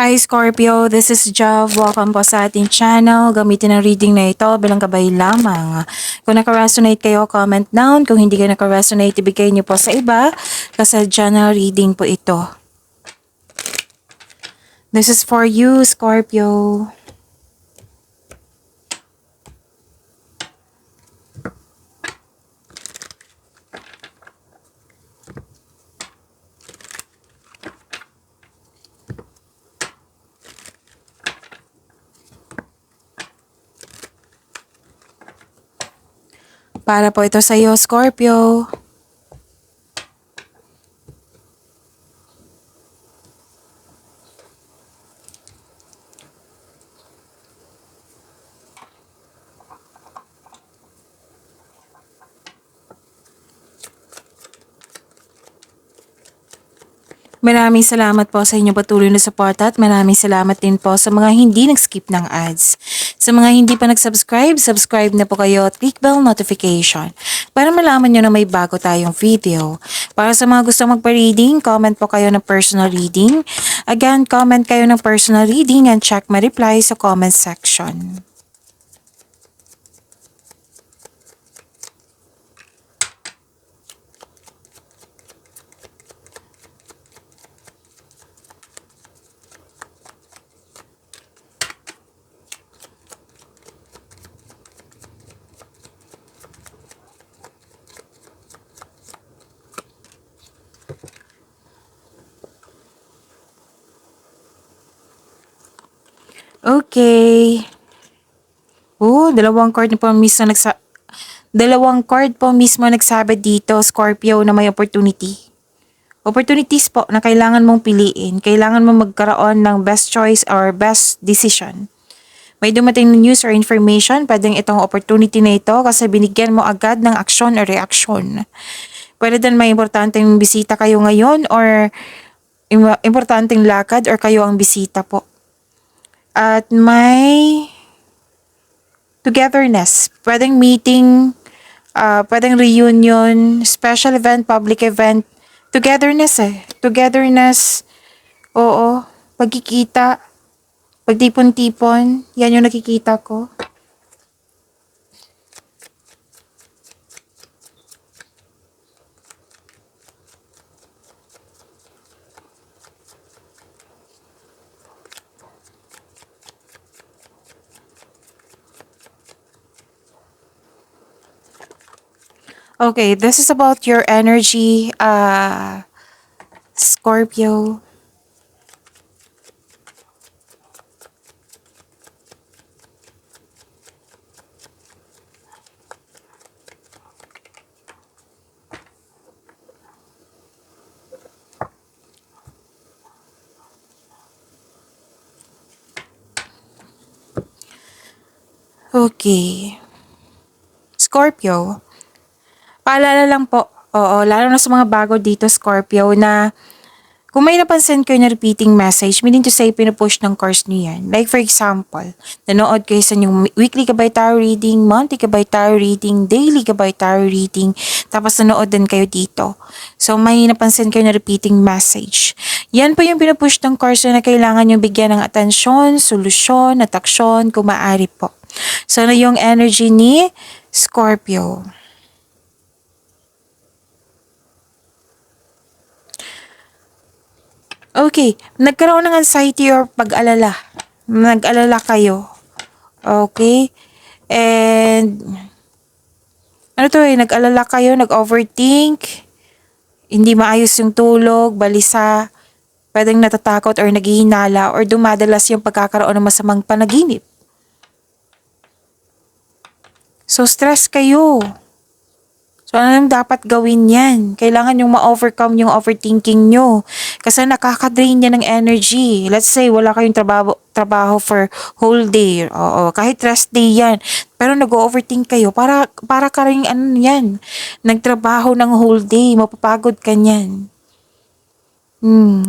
Hi Scorpio, this is Jav. Welcome po sa ating channel. Gamitin ang reading na ito bilang gabay lamang. Kung naka-resonate kayo, comment down. Kung hindi kayo naka-resonate, ibigay niyo po sa iba. Kasi general reading po ito. This is for you, Scorpio. Para po ito sa iyo, Scorpio. Maraming salamat po sa inyong patuloy na suporta at maraming salamat din po sa mga hindi nag-skip ng ads. Sa mga hindi pa nag-subscribe, subscribe na po kayo at click bell notification para malaman nyo na may bago tayong video. Para sa mga gusto magpa-reading, comment po kayo ng personal reading. Again, comment kayo ng personal reading and check my reply sa comment section. Okay. Dalawang card po mismo nagsabi dito, Scorpio, na may opportunity. Opportunities po na kailangan mong piliin. Kailangan mong magkaroon ng best choice or best decision. May dumating na news or information, pwedeng itong opportunity na ito kasi binigyan mo agad ng aksyon or reaksyon. Pwede din may importanteng bisita kayo ngayon or importanteng lakad or kayo ang bisita po. At may togetherness. Pwedeng meeting, pwedeng reunion, special event, public event. Togetherness Togetherness, oo. Pagkikita, pagtipon-tipon, yan yung nakikita ko. Okay, this is about your energy, Scorpio. Okay. Scorpio. Paalala lang po, lalo na sa mga bago dito, Scorpio, na kung may napansin kayo na repeating message, meaning to say, pinupush ng course niyo yan. Like for example, nanood kayo sa inyong weekly Gabay Tarot reading, monthly Gabay Tarot reading, daily Gabay Tarot reading, tapos nanood din kayo dito. So may napansin kayo na repeating message. Yan po yung pinupush ng course na kailangan nyo bigyan ng atensyon, solusyon, at aksyon kung maaari po. So na yung energy ni Scorpio. Okay, nagkaroon ng anxiety or pag-alala. Nag-alala kayo. Okay? And, nag-alala kayo, nag-overthink, hindi maayos yung tulog, balisa, pwedeng natatakot or naghihinala or dumadalas yung pagkakaroon ng masamang panaginip. So, stress kayo. So, anong dapat gawin yan? Kailangan yung ma-overcome yung overthinking nyo. Kasi nakaka-drain yan ng energy. Let's say, wala kayong trabaho for whole day. Oo, kahit rest day yan. Pero nag-overthink kayo. Para ka rin yan. Nagtrabaho ng whole day. Mapapagod ka niyan.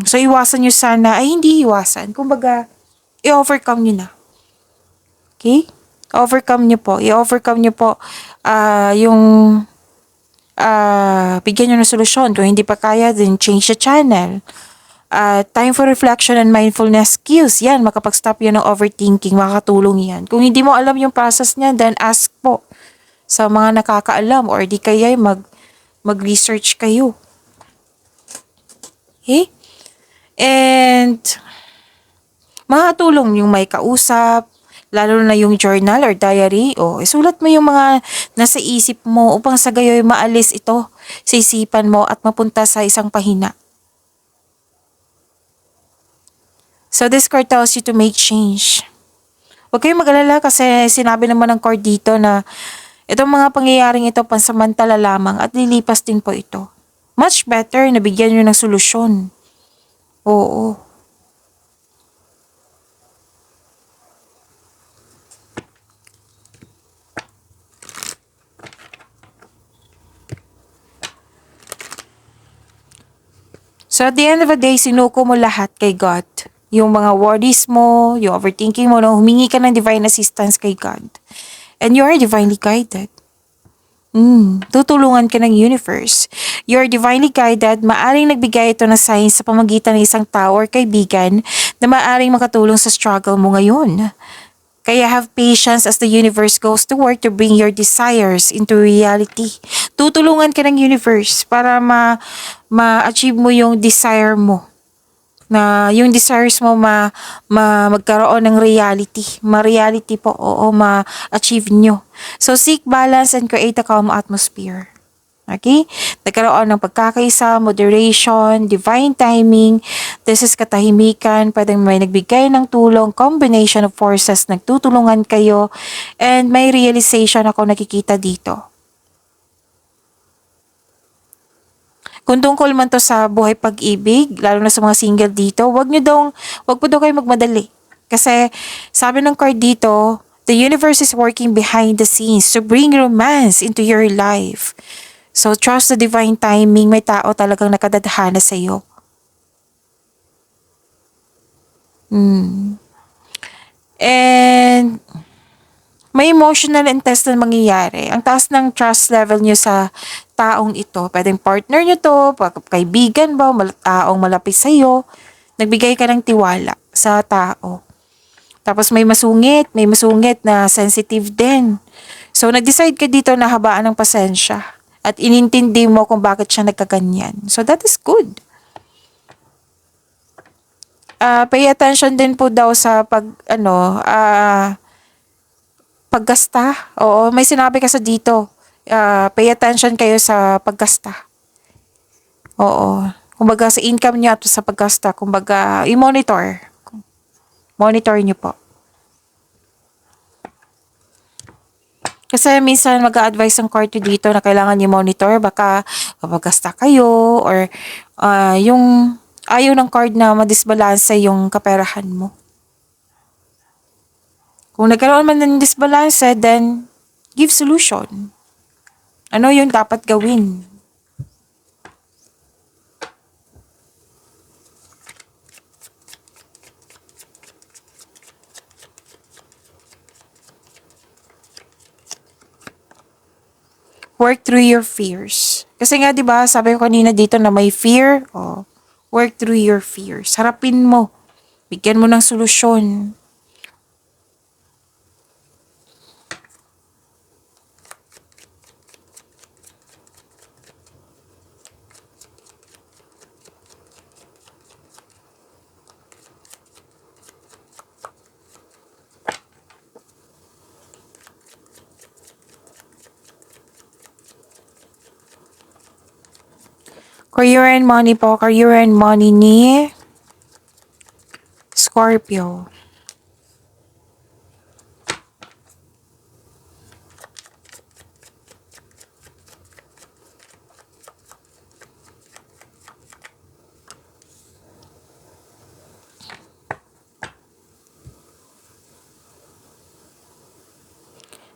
So, iwasan nyo sana. Ay, hindi iwasan. Kumbaga, i-overcome nyo na. Okay? I-overcome nyo po yung bigyan nyo ng solusyon. Kung hindi pa kaya, then change the channel. Time for reflection and mindfulness skills. Yan, makapag-stop yan ng overthinking. Makakatulong yan. Kung hindi mo alam yung process niya, then ask po sa mga nakakaalam or di kaya mag-research kayo. Okay? And makakatulong yung may kausap, lalo na yung journal or diary. Isulat mo yung mga nasa isip mo upang sa gayoy maalis ito sa isipan mo at mapunta sa isang pahina. So this card tells you to make change. Huwag kayong mag-alala kasi sinabi naman ng card dito na itong mga pangyayaring ito pansamantala lamang at lilipas din po ito. Much better na bigyan nyo ng solusyon. Oo. So at the end of the day, sinuko mo lahat kay God. Yung mga worries mo, yung overthinking mo, humingi ka ng divine assistance kay God. And you are divinely guided. Tutulungan ka ng universe. You are divinely guided, maaring nagbigay ito ng signs sa pamagitan ng isang tao or kaibigan na maaring makatulong sa struggle mo ngayon. Kaya have patience as the universe goes to work to bring your desires into reality. Tutulungan ka ng universe para ma-achieve mo yung desire mo. Na yung desires mo magkaroon ng reality. Ma-reality po, ma-achieve nyo. So seek balance and create a calm atmosphere. Okay? Nagkaroon ng pagkakaisa, moderation, divine timing. This is katahimikan. Pwedeng may nagbigay ng tulong, combination of forces, nagtutulungan kayo, and may realization ako nakikita dito. Kung tungkol man to sa buhay pag-ibig, lalo na sa mga single dito, wag po daw kayo magmadali. Kasi sabi ng card dito, the universe is working behind the scenes to bring romance into your life. So trust the divine timing, may tao talagang nakadadhana sa iyo. And may emotional and test na mangyayari. Ang taas ng trust level nyo sa taong ito. Pwedeng partner nyo to, kaibigan ba, taong malapit sa iyo. Nagbigay ka ng tiwala sa tao. Tapos may masungit na sensitive din. So nag-decide ka dito na habaan ng pasensya at inintindi mo kung bakit siya nagkaganyan. So that is good. Pay attention din po daw sa paggasta. Oo, may sinabi kasi dito. Pay attention kayo sa paggasta. Oo. Kumbaga sa income niyo at sa paggasta, kumbaga i-monitor. Monitor niyo po. Kasi minsan mag-a-advise ang card dito na kailangan niyo monitor. Baka paggasta kayo or yung ayaw ng card na madisbalanse yung kaperahan mo. Kung nagkaroon man ng disbalance, then give solution. Ano yung dapat gawin? Work through your fears. Kasi nga 'di ba, sabi ko kanina dito na may fear, work through your fears. Harapin mo. Bigyan mo ng solusyon. Career and money po. Career and money ni Scorpio.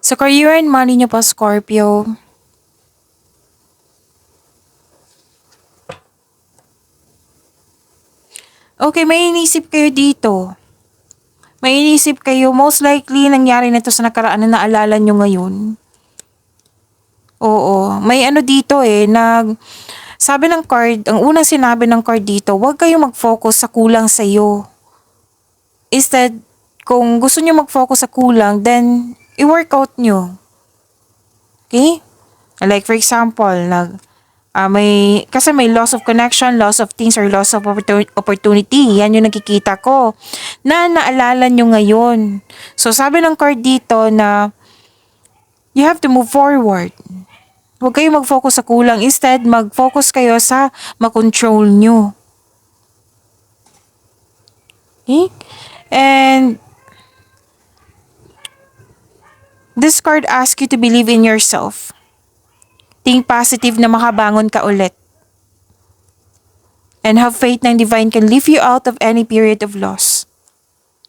Sa career and money niyo po, Scorpio, okay, may inisip kayo dito. May inisip kayo, most likely nangyari na ito sa nakaraan na naalala nyo ngayon. Oo, may ano dito Sabi ng card, ang unang sinabi ng card dito, huwag kayong mag-focus sa kulang sa'yo. Instead, kung gusto nyo mag-focus sa kulang, then i-workout nyo. Okay? Like for example, kasi may loss of connection, loss of things, or loss of opportunity. Yan yung nakikita ko na naalala nyo ngayon. So sabi ng card dito na you have to move forward. Huwag kayo mag-focus sa kulang. Instead, mag-focus kayo sa makontrol nyo. Okay? And this card asks you to believe in yourself. Think positive na makabangon ka ulit. And have faith na divine can lift you out of any period of loss.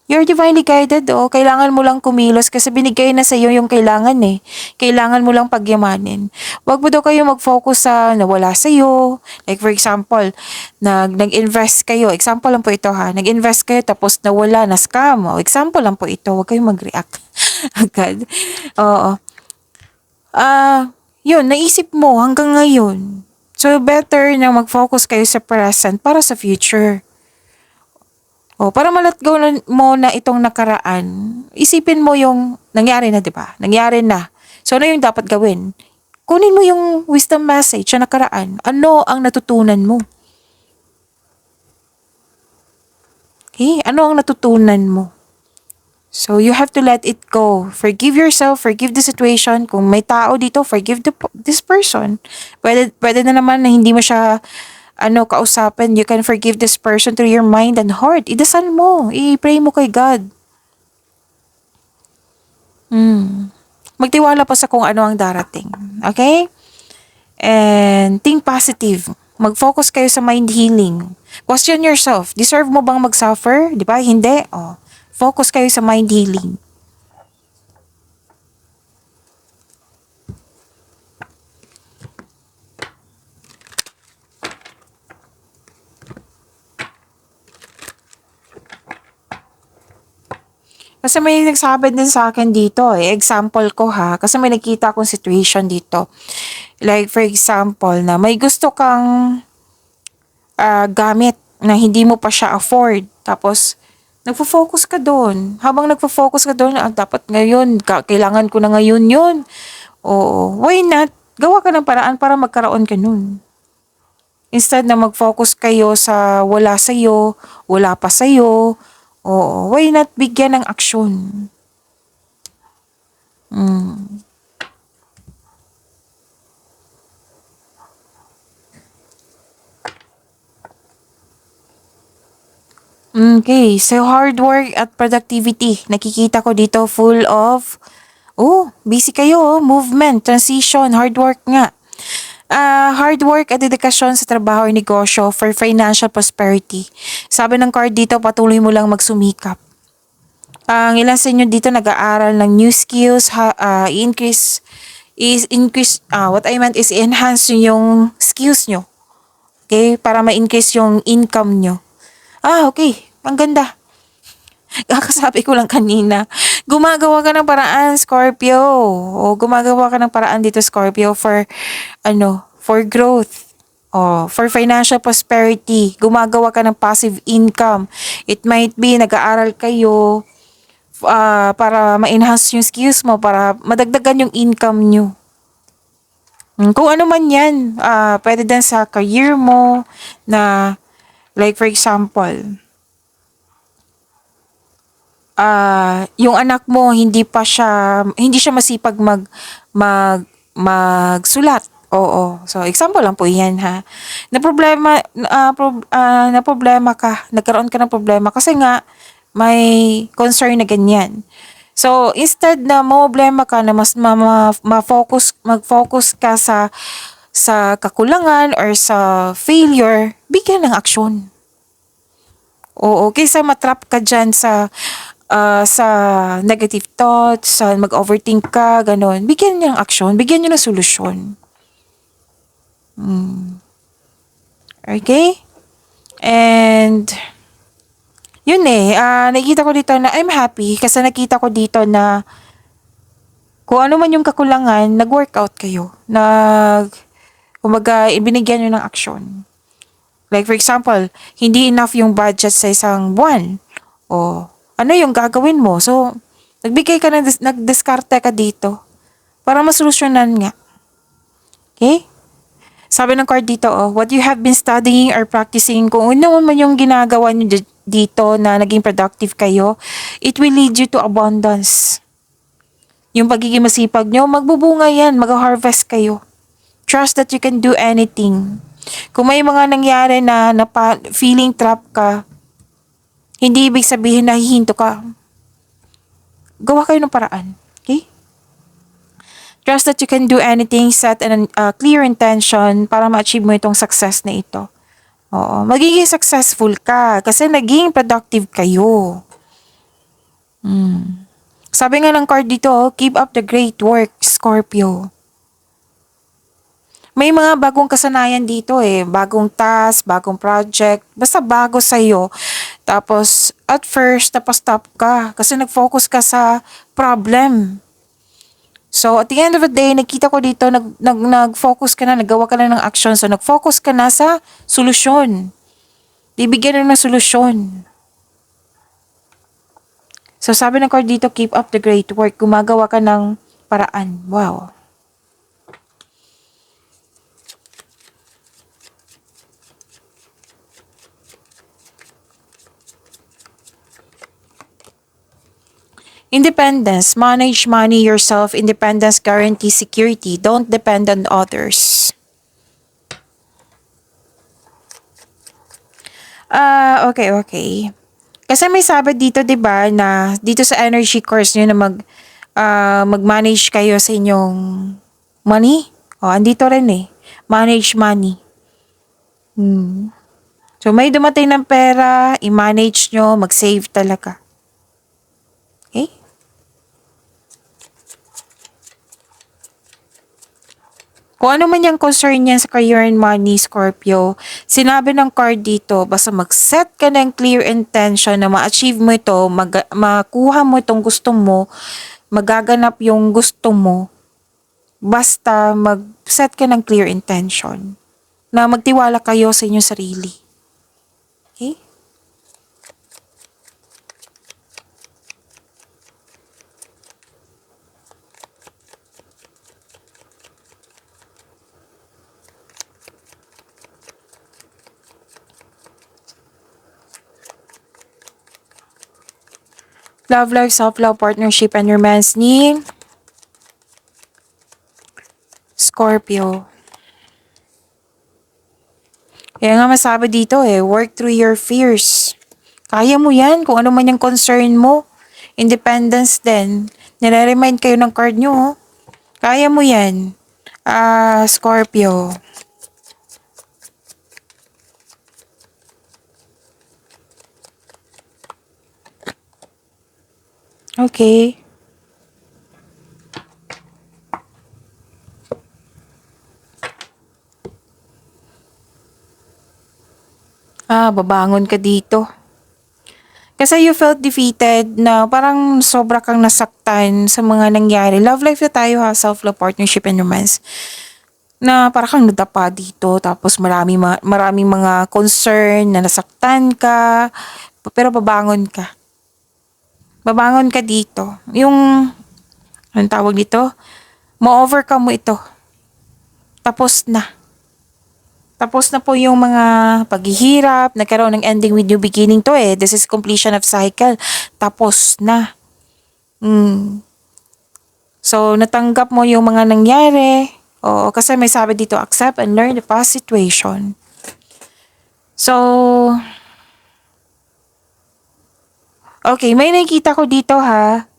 You're divinely guided, oh. Kailangan mo lang kumilos kasi binigay na sa iyo yung kailangan eh. Kailangan mo lang pagyamanin. Huwag mo daw kayo mag-focus sa nawala sa iyo. Like for example, nag-invest kayo. Example lang po ito ha. Nag-invest kayo tapos nawala, na-scam. Oh, example lang po ito. Huwag kayong mag-react agad. Oo. Yun, naisip mo hanggang ngayon. So better na mag-focus kayo sa present para sa future. Para ma-let go mo na itong nakaraan, isipin mo yung nangyari na, di ba? Nangyari na. So, ano yung dapat gawin? Kunin mo yung wisdom message sa nakaraan. Ano ang natutunan mo? Okay? Ano ang natutunan mo? So, you have to let it go. Forgive yourself, forgive the situation. Kung may tao dito, forgive this person. Pwede na naman na hindi mo siya kausapin. You can forgive this person through your mind and heart. Idasal mo. I-pray mo kay God. Magtiwala pa sa kung ano ang darating. Okay? And think positive. Mag-focus kayo sa mind healing. Question yourself. Deserve mo bang mag-suffer? Di ba? Hindi. Focus kayo sa mind healing. Kasi may nagsabi din sa akin dito example ko ha, kasi may nakita akong situation dito. Like for example na may gusto kang gamit na hindi mo pa siya afford. Tapos nagfo-focus ka doon. Habang nagfo-focus ka doon, dapat ngayon, kailangan ko na ngayon yun. Oo, why not? Gawa ka ng paraan para magkaroon ka nun. Instead na mag-focus kayo sa wala sa'yo, wala pa sa'yo, why not bigyan ng aksyon? Okay, so hard work at productivity. Nakikita ko dito full of, busy kayo, movement, transition, hard work nga. Hard work at dedikasyon sa trabaho o negosyo for financial prosperity. Sabi ng card dito, patuloy mo lang magsumikap. Ang ilan sa inyo dito nag-aaral ng new skills, what I meant is enhance yung skills nyo. Okay? Para ma-increase yung income nyo. Okay. Ang ganda. Kakasabi ko lang kanina. Gumagawa ka ng paraan, Scorpio. Gumagawa ka ng paraan dito, Scorpio, for growth. For financial prosperity. Gumagawa ka ng passive income. It might be, nag-aaral kayo para ma-enhance yung skills mo, para madagdagan yung income nyo. Kung ano man yan, pwede din sa career mo na, like for example, yung anak mo hindi siya masipag magsulat. So example lang po 'yan ha. Na problema nagkaroon ka ng problema kasi nga may concern na ganyan. So instead na problema ka na mas mag-focus ka sa kakulangan or sa failure, bigyan ng aksyon. Kaysa matrap ka dyan sa negative thoughts, mag-overthink ka, ganon. Bigyan niyo ng aksyon, bigyan niyo ng solusyon. Okay? And, yun nakikita ko dito na I'm happy kasi nakita ko dito na kung ano man yung kakulangan, nag-workout kayo. Kumbaga, ibinigyan nyo ng aksyon. Like for example, hindi enough yung budget sa isang buwan. O, ano yung gagawin mo? So, nagbigay ka nagdiskarte ka dito para masolusyonan nga. Okay? Sabi ng card dito, what you have been studying or practicing, kung ano man yung ginagawa nyo dito na naging productive kayo, it will lead you to abundance. Yung pagiging masipag nyo, magbubunga yan, mag-harvest kayo. Trust that you can do anything. Kung may mga nangyari na feeling trap ka, hindi ibig sabihin na hihinto ka. Gawa kayo ng paraan. Okay? Trust that you can do anything, set a clear intention para ma-achieve mo itong success na ito. Oo, magiging successful ka kasi naging productive kayo. Sabi nga ng card dito, keep up the great work, Scorpio. May mga bagong kasanayan dito bagong task, bagong project, basta bago sa'yo. Tapos, at first, napastop ka kasi nag-focus ka sa problem. So, at the end of the day, nakita ko dito, nag-focus ka na, nagawa ka na ng action. So, nag-focus ka na sa solusyon. Bibigyan na ng solusyon. So, sabi ng card dito, keep up the great work. Gumagawa ka ng paraan. Wow. Independence. Manage money yourself. Independence guarantees security. Don't depend on others. Okay. Kasi may sabi dito, 'di ba, na dito sa energy course niyo na mag-manage kayo sa inyong money. Andito rin manage money. So may dumating ng pera, i-manage nyo, mag-save talaga. Okay? Kung ano man yung concern niyan sa career and money, Scorpio, sinabi ng card dito, basta mag-set ka ng clear intention na ma-achieve mo ito, makuha mo itong gusto mo, magaganap yung gusto mo, basta mag-set ka ng clear intention na magtiwala kayo sa inyong sarili. Okay? Love life, self-love, partnership, and romance ni Scorpio. Kaya nga masabi dito work through your fears. Kaya mo yan kung ano man yung concern mo. Independence din. Nire-remind kayo ng card nyo. Kaya mo yan. Scorpio. Okay. Babangon ka dito. Kasi you felt defeated na parang sobra kang nasaktan sa mga nangyari. Love life na tayo self-love, partnership, and romance. Na parang kang nadapa dito. Tapos maraming mga concern na nasaktan ka. Pero babangon ka. Babangon ka dito. Anong tawag dito? Ma-overcome mo ito. Tapos na. Tapos na po yung mga paghihirap, nagkaroon ng ending with new beginning to This is completion of cycle. Tapos na. So, natanggap mo yung mga nangyari. Oo, kasi may sabi dito, accept and learn the past situation. So, okay, may nakikita ko dito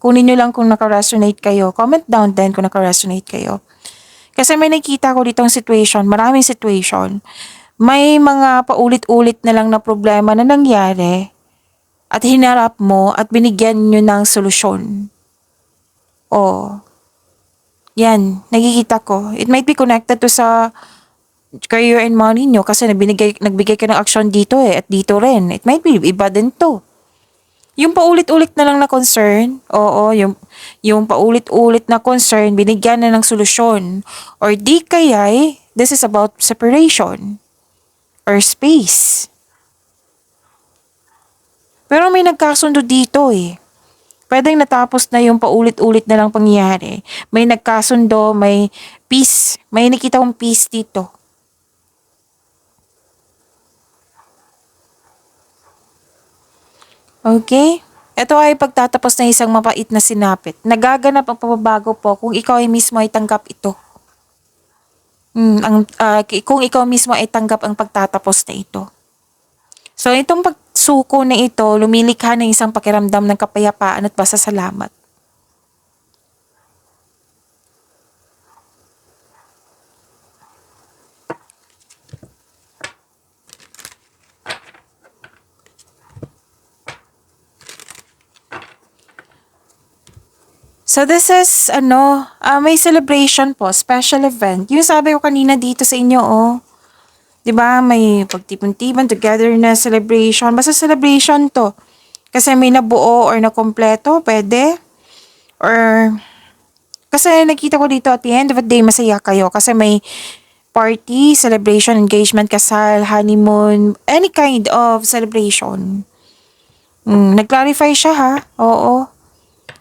Kunin nyo lang kung naka-resonate kayo. Comment down din kung naka-resonate kayo. Kasi may nakita ko ditong situation, maraming situation. May mga paulit-ulit na lang na problema na nangyari at hinarap mo at binigyan nyo ng solusyon. Yan, nakikita ko. It might be connected to sa career and money nyo kasi nagbigay ka ng action dito at dito rin. It might be iba din to. Yung paulit-ulit na lang na concern, yung paulit-ulit na concern, binigyan na ng solusyon. Or di This is about separation or space. Pero may nagkasundo dito eh. Pwedeng natapos na yung paulit-ulit na lang pangyayari. May nagkasundo, may peace. May nakita kong peace dito. Okay? Ito ay pagtatapos ng isang mapait na sinapit. Nagaganap ang pagbabago po kung ikaw ay mismo ay tanggap ito. Kung ikaw mismo ay tanggap ang pagtatapos na ito. So itong pagsuko na ito, lumilikha ng isang pakiramdam ng kapayapaan at pasasalamat. So this is, may celebration po, special event. Yung sabi ko kanina dito sa inyo, oh. 'Di ba may pagtipon-tipon, togetherness, celebration. Basta celebration to. Kasi may nabuo or nakompleto, pwede. Or, kasi nakita ko dito at the end of the day, masaya kayo. Kasi may party, celebration, engagement, kasal, honeymoon, any kind of celebration. Nag-clarify siya ha, oo.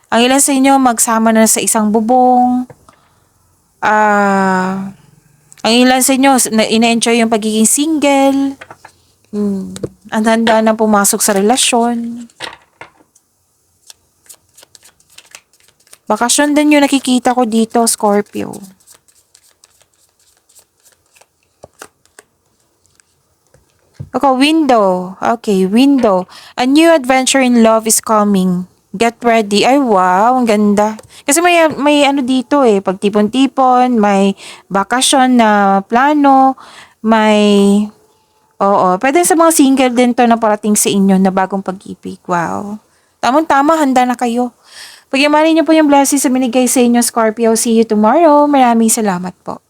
Ang ilan sa inyo magsama na sa isang bubong. Ang ilan sa inyo ina-enjoy yung pagiging single. Ang handa na pumasok sa relasyon. Bakasyon din yung nakikita ko dito, Scorpio. Okay, window. Okay, window. A new adventure in love is coming. Get ready. Ay, wow. Ang ganda. Kasi may ano dito eh. Pagtipon-tipon, may bakasyon na plano, may... Oo. Pwede sa mga single din to na parating sa inyo na bagong pag-ibig. Wow. Tamang-tama, handa na kayo. Pagyamanin niyo po yung blessings sa binigay sa inyo, Scorpio. See you tomorrow. Maraming salamat po.